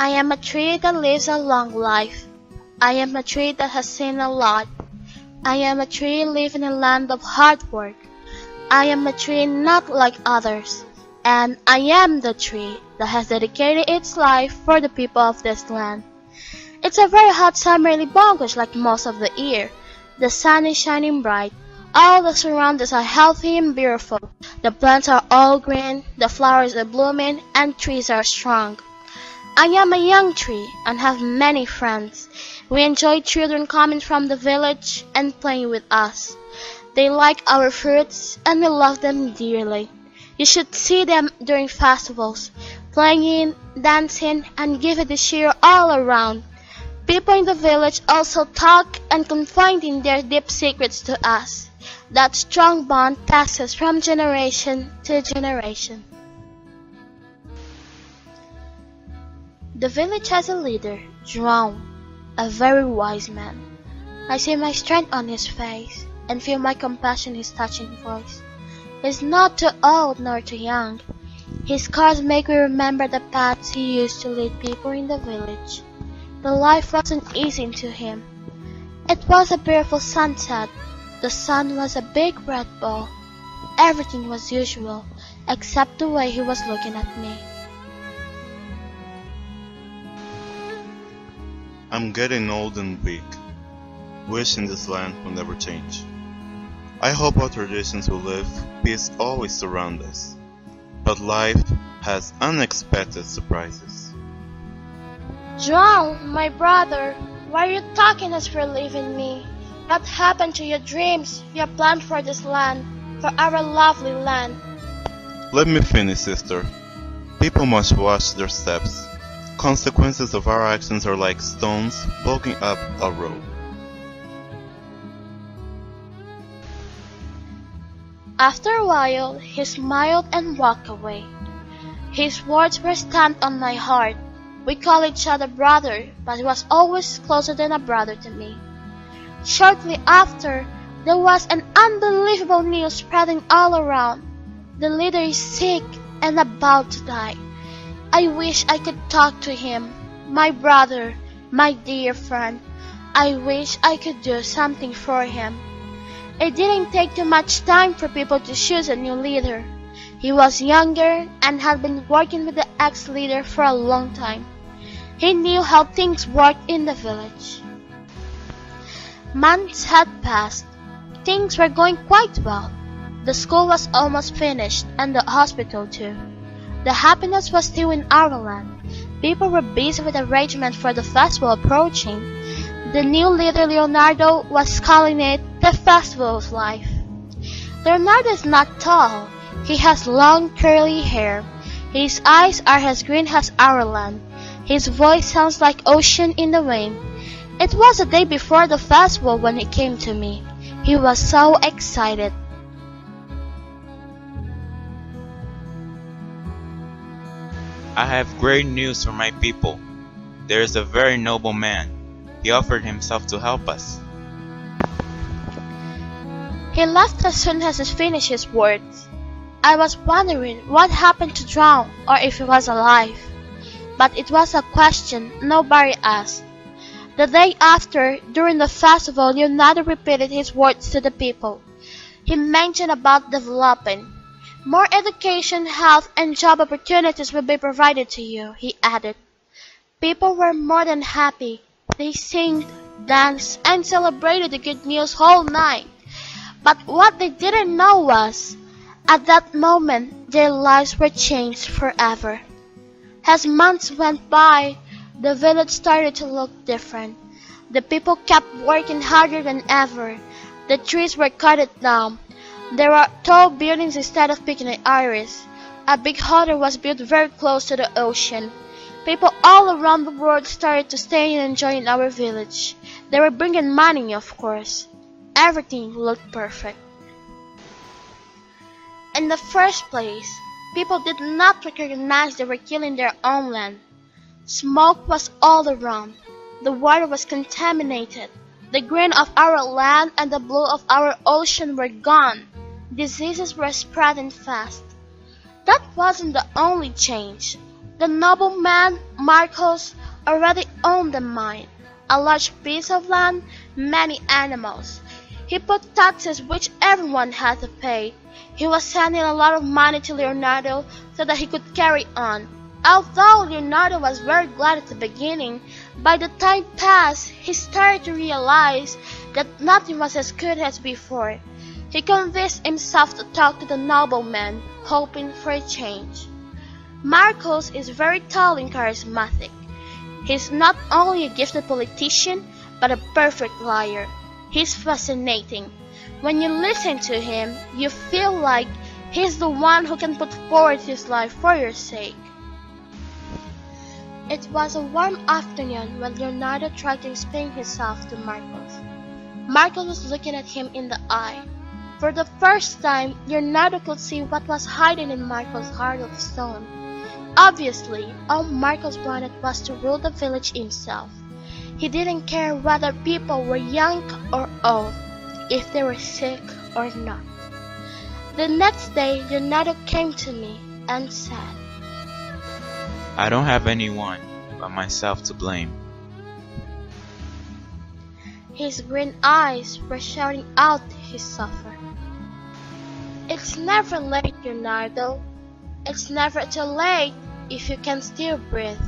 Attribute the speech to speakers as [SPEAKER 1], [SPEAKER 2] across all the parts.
[SPEAKER 1] I am a tree that lives a long life. I am a tree that has seen a lot. I am a tree living in a land of hard work. I am a tree not like others. And I am the tree that has dedicated its life for the people of this land. It's a very hot summerly bongosh like most of the year. The sun is shining bright. All the surroundings are healthy and beautiful. The plants are all green, the flowers are blooming, and trees are strong. I am a young tree and have many friends. We enjoy children coming from the village and playing with us. They like our fruits and we love them dearly. You should see them during festivals, playing, dancing, and giving the cheer all around. People in the village also talk and confide in their deep secrets to us. That strong bond passes from generation to generation. The village has a leader, João, a very wise man. I see my strength on his face and feel my compassion in his touching voice. He's not too old nor too young. His scars make me remember the paths he used to lead people in the village. The life wasn't easy to him. It was a beautiful sunset. The sun was a big red ball. Everything was usual, except the way he was looking at me.
[SPEAKER 2] I'm getting old and weak, wishing this land will never change. I hope our traditions will live, peace always surround us. But life has unexpected surprises.
[SPEAKER 1] João, my brother, why are you talking as for leaving me? What happened to your dreams, your plan for this land, for our lovely land?
[SPEAKER 2] Let me finish, sister. People must watch their steps. Consequences of our actions are like stones blocking up a road.
[SPEAKER 1] After a while, he smiled and walked away. His words were stamped on my heart. We call each other brother, but he was always closer than a brother to me. Shortly after, there was an unbelievable news spreading all around. The leader is sick and about to die. I wish I could talk to him, my brother, my dear friend. I wish I could do something for him. It didn't take too much time for people to choose a new leader. He was younger and had been working with the ex-leader for a long time. He knew how things worked in the village. Months had passed. Things were going quite well. The school was almost finished and the hospital too. The happiness was still in our land. People were busy with arrangements for the festival approaching. The new leader Leonardo was calling it the Festival of Life. Leonardo is not tall. He has long curly hair. His eyes are as green as our land. His voice sounds like ocean in the wind. It was the day before the festival when he came to me. He was so excited.
[SPEAKER 3] I have great news for my people. There is a very noble man. He offered himself to help us.
[SPEAKER 1] He left as soon as he finished his words. I was wondering what happened to João or if he was alive. But it was a question nobody asked. The day after, during the festival, Leonardo repeated his words to the people. He mentioned about developing. More education, health, and job opportunities will be provided to you, he added. People were more than happy. They sang, danced, and celebrated the good news whole night. But what they didn't know was, at that moment, their lives were changed forever. As months went by, the village started to look different. The people kept working harder than ever. The trees were cut down. There were tall buildings instead of picnic areas. A big hotel was built very close to the ocean. People all around the world started to stay and enjoy in our village. They were bringing money, of course. Everything looked perfect. In the first place, people did not recognize they were killing their own land. Smoke was all around. The water was contaminated. The green of our land and the blue of our ocean were gone. Diseases were spreading fast. That wasn't the only change. The nobleman, Marcos, already owned the mine, a large piece of land, many animals. He put taxes which everyone had to pay. He was sending a lot of money to Leonardo so that he could carry on. Although Leonardo was very glad at the beginning, by the time passed, he started to realize that nothing was as good as before. He convinced himself to talk to the nobleman, hoping for a change. Marcos is very tall and charismatic. He's not only a gifted politician, but a perfect liar. He's fascinating. When you listen to him, you feel like he's the one who can put forward his life for your sake. It was a warm afternoon when Leonardo tried to explain himself to Marcos. Marcos was looking at him in the eye. For the first time, Leonardo could see what was hiding in Marcos' heart of stone. Obviously, all Marcos wanted was to rule the village himself. He didn't care whether people were young or old, if they were sick or not. The next day, Leonardo came to me and said,
[SPEAKER 3] I don't have anyone but myself to blame.
[SPEAKER 1] His green eyes were shouting out his suffer. It's never late, Leonardo. It's never too late if you can still breathe.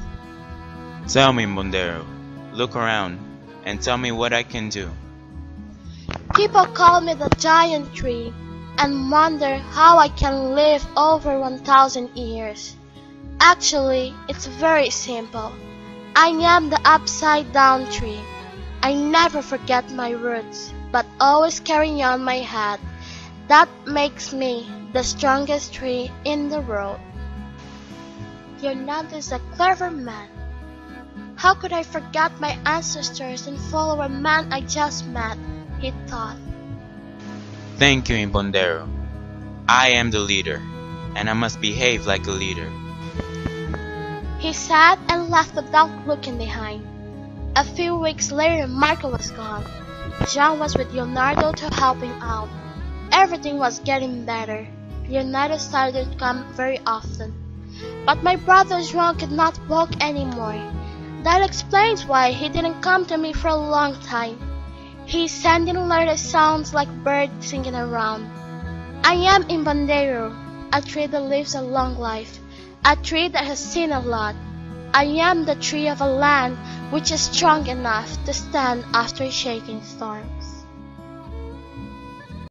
[SPEAKER 3] Tell me, Mbondeiro. Look around and tell me what I can do.
[SPEAKER 1] People call me the giant tree and wonder how I can live over 1,000 years. Actually, it's very simple. I am the upside down tree. I never forget my roots, but always carry on my head. That makes me the strongest tree in the world. Leonardo is a clever man. How could I forget my ancestors and follow a man I just met, he thought.
[SPEAKER 3] Thank you, Mbondeiro. I am the leader, and I must behave like a leader.
[SPEAKER 1] He sat and left without looking behind. A few weeks later, Marco was gone. Jean was with Leonardo to help him out. Everything was getting better. Leonardo started to come very often. But my brother João could not walk anymore. That explains why he didn't come to me for a long time. He's sending letters sounds like birds singing around. I am Mbondeiro, a tree that lives a long life, a tree that has seen a lot. I am the tree of a land which is strong enough to stand after a shaking storm.